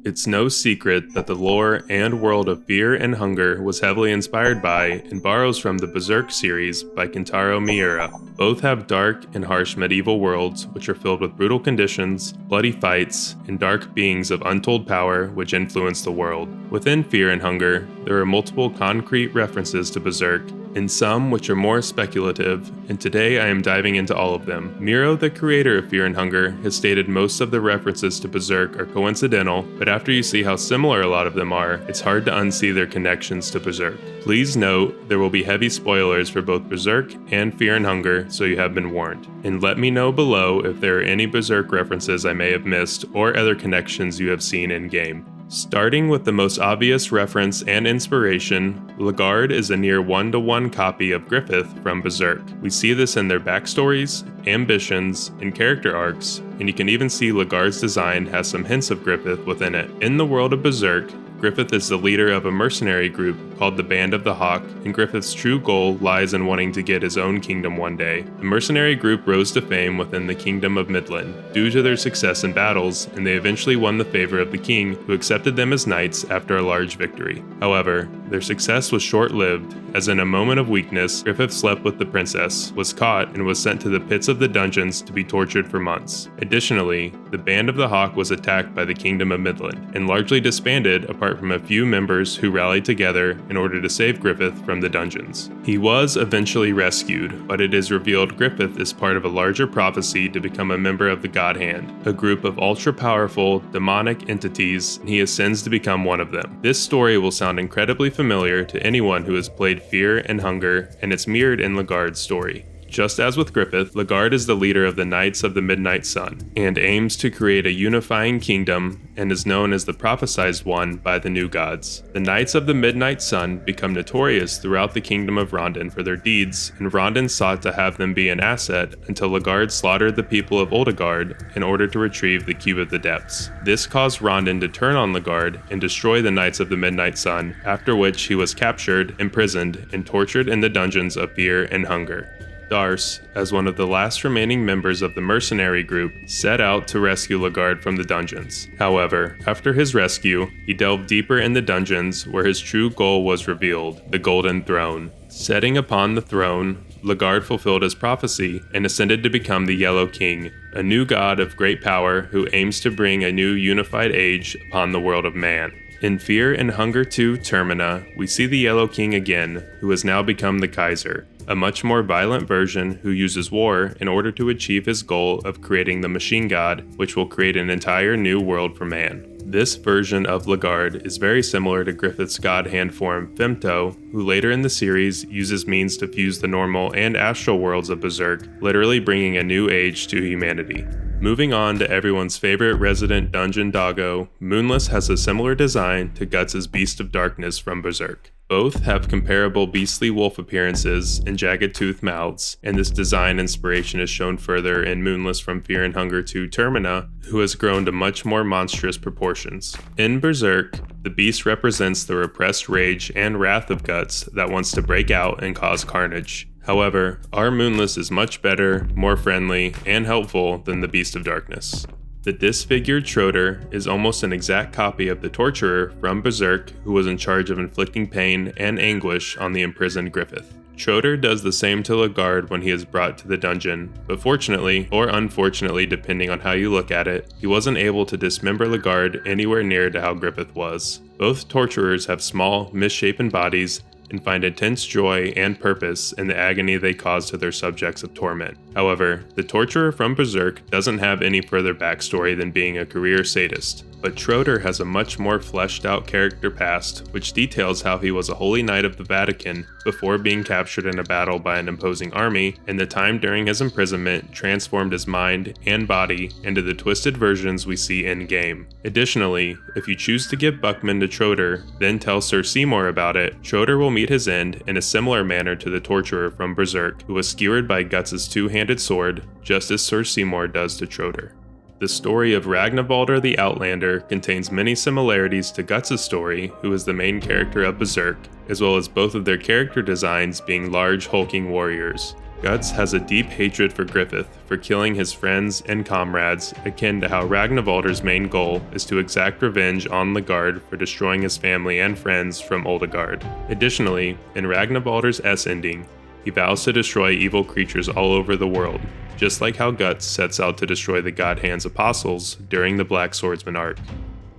It's no secret that the lore and world of Fear and Hunger was heavily inspired by and borrows from the Berserk series by Kentaro Miura. Both have dark and harsh medieval worlds which are filled with brutal conditions, bloody fights, and dark beings of untold power which influence the world. Within Fear and Hunger, there are multiple concrete references to Berserk, and some which are more speculative, and today I am diving into all of them. Miura, the creator of Fear and Hunger, has stated most of the references to Berserk are coincidental, but after you see how similar a lot of them are, it's hard to unsee their connections to Berserk. Please note, there will be heavy spoilers for both Berserk and Fear and Hunger, so you have been warned. And let me know below if there are any Berserk references I may have missed or other connections you have seen in-game. Starting with the most obvious reference and inspiration, Lagarde is a near one-to-one copy of Griffith from Berserk. We see this in their backstories, ambitions, and character arcs, and you can even see Lagarde's design has some hints of Griffith within it. In the world of Berserk, Griffith is the leader of a mercenary group called the Band of the Hawk, and Griffith's true goal lies in wanting to get his own kingdom one day. The mercenary group rose to fame within the Kingdom of Midland due to their success in battles, and they eventually won the favor of the king, who accepted them as knights after a large victory. However, their success was short-lived, as in a moment of weakness, Griffith slept with the princess, was caught, and was sent to the pits of the dungeons to be tortured for months. Additionally, the Band of the Hawk was attacked by the Kingdom of Midland, and largely disbanded apart from a few members who rallied together in order to save Griffith from the dungeons. He was eventually rescued, but it is revealed Griffith is part of a larger prophecy to become a member of the God Hand, a group of ultra-powerful, demonic entities, and he ascends to become one of them. This story will sound incredibly familiar to anyone who has played Fear and Hunger, and it's mirrored in Lagarde's story. Just as with Griffith, Lagarde is the leader of the Knights of the Midnight Sun, and aims to create a unifying kingdom, and is known as the prophesized one by the new gods. The Knights of the Midnight Sun become notorious throughout the kingdom of Rondon for their deeds, and Rondon sought to have them be an asset until Lagarde slaughtered the people of Oldegard in order to retrieve the Cube of the Depths. This caused Rondon to turn on Lagarde and destroy the Knights of the Midnight Sun, after which he was captured, imprisoned, and tortured in the dungeons of Fear and Hunger. Darce, as one of the last remaining members of the mercenary group, set out to rescue Lagarde from the dungeons. However, after his rescue, he delved deeper in the dungeons where his true goal was revealed, the Golden Throne. Setting upon the throne, Lagarde fulfilled his prophecy and ascended to become the Yellow King, a new god of great power who aims to bring a new unified age upon the world of man. In Fear and Hunger 2 Termina, we see the Yellow King again, who has now become the Kaiser, a much more violent version who uses war in order to achieve his goal of creating the Machine God, which will create an entire new world for man. This version of Lagarde is very similar to Griffith's god hand form Femto, who later in the series uses means to fuse the normal and astral worlds of Berserk, literally bringing a new age to humanity. Moving on to everyone's favorite resident dungeon doggo, Moonless has a similar design to Guts' Beast of Darkness from Berserk. Both have comparable beastly wolf appearances and jagged tooth mouths, and this design inspiration is shown further in Moonless from Fear and Hunger 2 Termina, who has grown to much more monstrous proportions. In Berserk, the beast represents the repressed rage and wrath of Guts that wants to break out and cause carnage. However, our Moonless is much better, more friendly, and helpful than the Beast of Darkness. The disfigured Trortur is almost an exact copy of the Torturer from Berserk, who was in charge of inflicting pain and anguish on the imprisoned Griffith. Trortur does the same to Lagarde when he is brought to the dungeon, but fortunately, or unfortunately depending on how you look at it, he wasn't able to dismember Lagarde anywhere near to how Griffith was. Both Torturers have small, misshapen bodies, and find intense joy and purpose in the agony they cause to their subjects of torment. However, the Torturer from Berserk doesn't have any further backstory than being a career sadist, but Trortur has a much more fleshed out character past, which details how he was a holy knight of the Vatican before being captured in a battle by an imposing army, and the time during his imprisonment transformed his mind and body into the twisted versions we see in-game. Additionally, if you choose to give Buckman to Trortur, then tell Sir Seymour about it, Trortur will meet his end in a similar manner to the Torturer from Berserk, who was skewered by Guts' two-handed sword, just as Sir Seymour does to Trortur. The story of Ragnvaldr the Outlander contains many similarities to Guts' story, who is the main character of Berserk, as well as both of their character designs being large hulking warriors. Guts has a deep hatred for Griffith for killing his friends and comrades, akin to how Ragnvaldr's main goal is to exact revenge on the Guard for destroying his family and friends from Oldegard. Additionally, in Ragnvaldr's S ending, he vows to destroy evil creatures all over the world, just like how Guts sets out to destroy the God Hand's apostles during the Black Swordsman arc.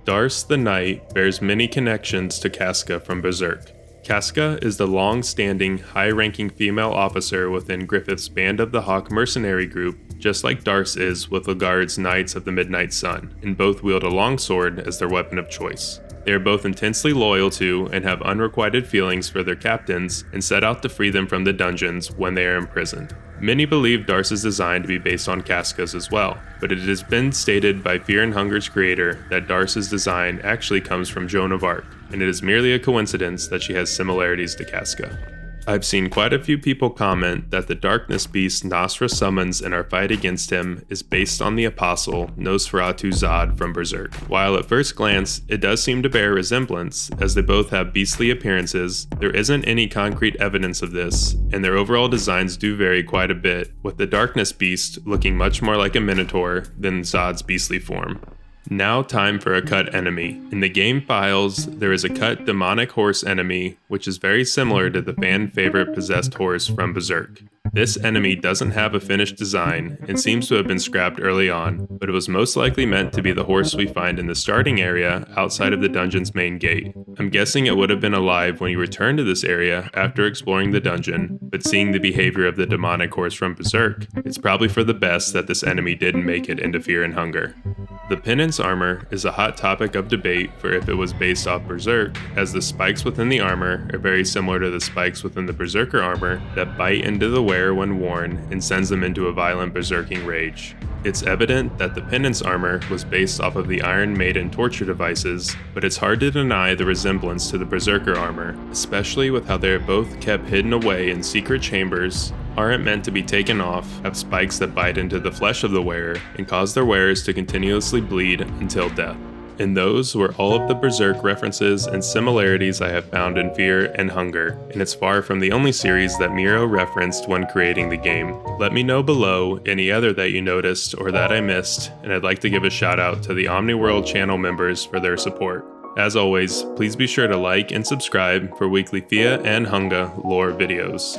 Darce the Knight bears many connections to Casca from Berserk. Casca is the long-standing, high-ranking female officer within Griffith's Band of the Hawk mercenary group, just like Darce is with Legard's Knights of the Midnight Sun, and both wield a longsword as their weapon of choice. They are both intensely loyal to and have unrequited feelings for their captains and set out to free them from the dungeons when they are imprisoned. Many believe Darce's design to be based on Casca's as well, but it has been stated by Fear and Hunger's creator that Darce's design actually comes from Joan of Arc, and it is merely a coincidence that she has similarities to Casca. I've seen quite a few people comment that the darkness beast Nasra summons in our fight against him is based on the apostle Nosferatu Zodd from Berserk. While at first glance it does seem to bear a resemblance, as they both have beastly appearances, there isn't any concrete evidence of this, and their overall designs do vary quite a bit, with the darkness beast looking much more like a minotaur than Zodd's beastly form. Now time for a cut enemy. In the game files, there is a cut demonic horse enemy, which is very similar to the fan favorite possessed horse from Berserk. This enemy doesn't have a finished design and seems to have been scrapped early on, but it was most likely meant to be the horse we find in the starting area outside of the dungeon's main gate. I'm guessing it would have been alive when you return to this area after exploring the dungeon, but seeing the behavior of the demonic horse from Berserk, it's probably for the best that this enemy didn't make it into Fear and Hunger. The Penance Armor is a hot topic of debate for if it was based off Berserk, as the spikes within the armor are very similar to the spikes within the Berserker armor that bite into the wearer when worn and sends them into a violent berserking rage. It's evident that the Penance Armor was based off of the Iron Maiden torture devices, but it's hard to deny the resemblance to the Berserker armor, especially with how they are both kept hidden away in secret chambers, aren't meant to be taken off, have spikes that bite into the flesh of the wearer, and cause their wearers to continuously bleed until death. And those were all of the Berserk references and similarities I have found in Fear and Hunger, and it's far from the only series that Miura referenced when creating the game. Let me know below any other that you noticed or that I missed, and I'd like to give a shout out to the Omni World channel members for their support. As always, please be sure to like and subscribe for weekly Fear and Hunger lore videos.